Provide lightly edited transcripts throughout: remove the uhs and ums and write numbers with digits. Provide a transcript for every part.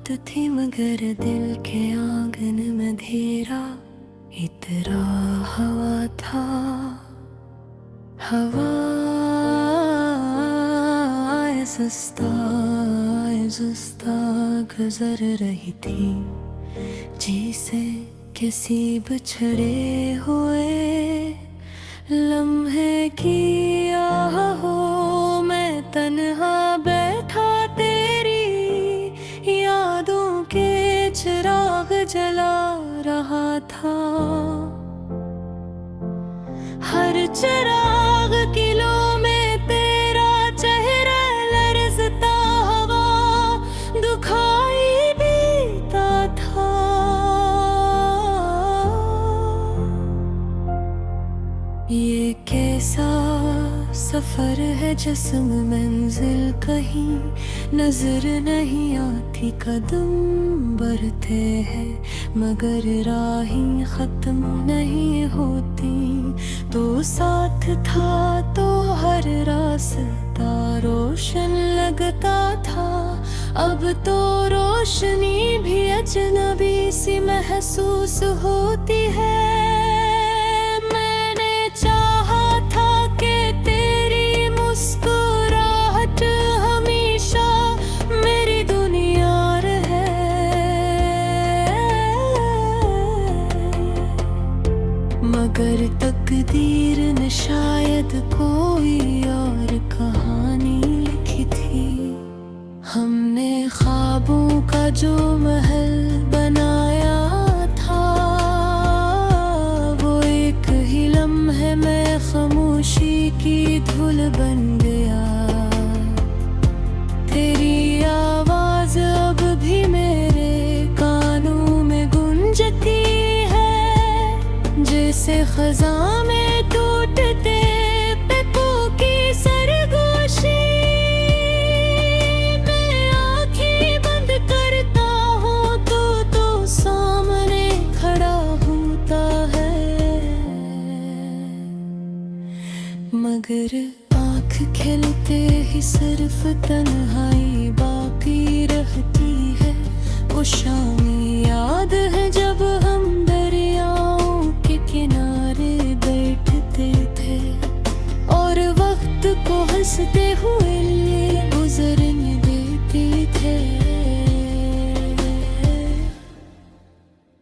रात थी मगर दिल के आंगन में अंधेरा इतना हवा था। हवा सुस्ता गुजर रही थी जैसे किसी बिछड़े हुए लम्हे की आह हो। मैं तन्हा बैठा तेरी यादों के चिराग जला रहा था। हर चिराग किलो में तेरा चेहरा लरजता हवा दुखाई बीता था। ये कैसा सफर है जिसमें मंजिल कहीं नजर नहीं आती। कदम बढ़ते हैं मगर राहें खत्म नहीं होती। तो साथ था तो हर रास्ता रोशन लगता था। अब तो रोशनी भी अजनबी सी महसूस होती है। मगर तकदीर ने शायद कोई और कहानी लिखी थी। हमने ख्वाबों का जो महल बनाया था वो एक ही लम्हे में खामोशी की धूल बन गया। तेरी आवाज अब भी मेरे कानों में गूंजती जैसे खज़ां में टूटते पिपों की सरगोशी। मैं आँखें बंद करता हूँ तो सामने खड़ा होता है। मगर आँख खिलते ही सिर्फ तन्हाई बाकी रहती है। वो शामी याद है जब हम किनारे बैठते थे और वक्त को हंसते हुए गुजरने देते थे।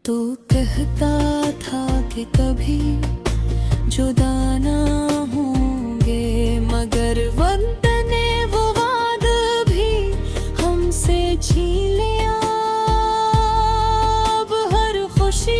तो कहता था कि कभी जुदा ना होंगे मगर वक्त ने वो वादा भी हमसे छीन लिया। अब हर खुशी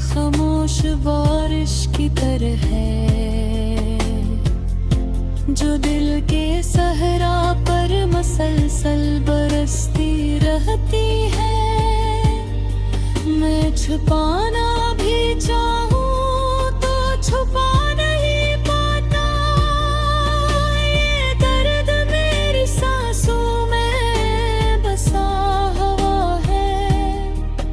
खामोश बारिश की तरह है जो दिल के सहरा पर मसलसल बरसती रहती है। मैं छुपाना भी चाहूँ तो छुपा नहीं पाता। ये दर्द मेरी सांसों में बसा हुआ है।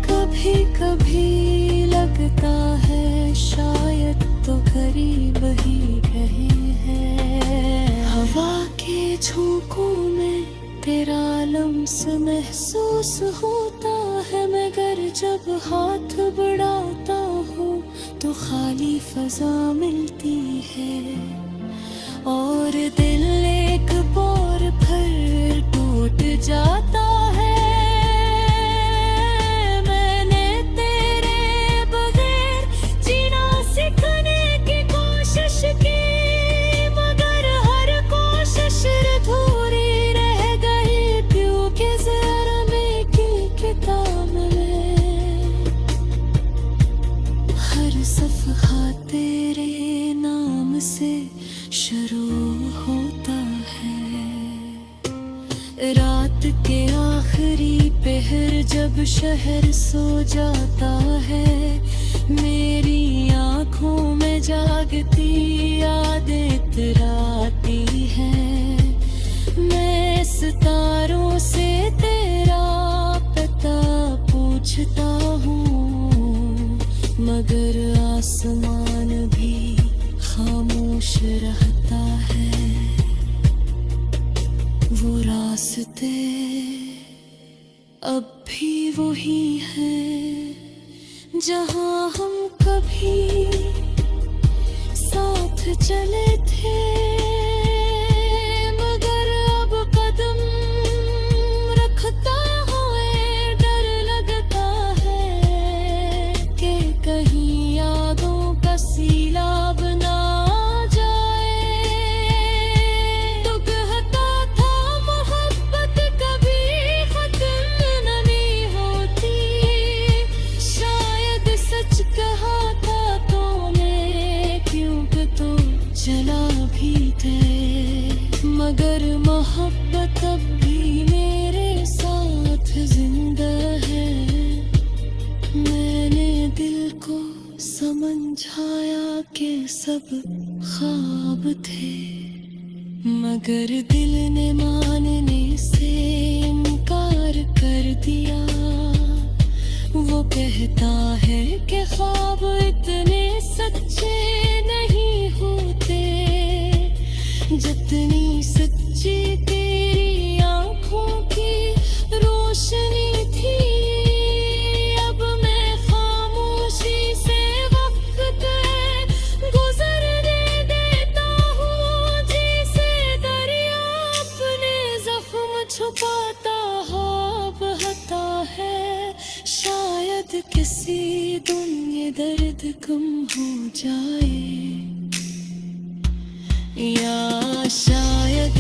कभी कभी लगता है शायद तो करीब ही रहे हैं। हवा के झोंकों में तेरा लम्स महसूस होता है मगर जब हाथ बढ़ाता हूँ तो खाली फजा मिलती है। और दिल एक बार फिर टूट जाता है। सफ़हा तेरे नाम से शुरू होता है। रात के जब शहर सो जाता है, मेरी आँखों में जागती यादें इतराती हैं। मैं सितारों से तेरा पता पूछता हूँ, मगर आसमान भी खामोश रहता है। वो रास्ते अब भी वही हैं जहाँ हम कभी साथ चले थे, मगर अब कदम रखता हुए डर लगता है कि कहीं यादों का सीलाब ना चला भी थे, मगर मोहब्बत अब भी मेरे साथ जिंदा है। मैंने दिल को समझाया कि सब ख्वाब थे, मगर दिल ने मानने से इनकार कर दिया। वो कहता है कि ख्वाब इतने सच्चे नहीं होते जितनी सच्ची तेरी आँखों की रोशनी थी। अब मैं खामोशी से वक्त गुजरने देता हूँ, जिसे दरिया अपने जख्म छुपाता हो बहता है। शायद किसी दिन ये दर्द कम हो जाए, या शायद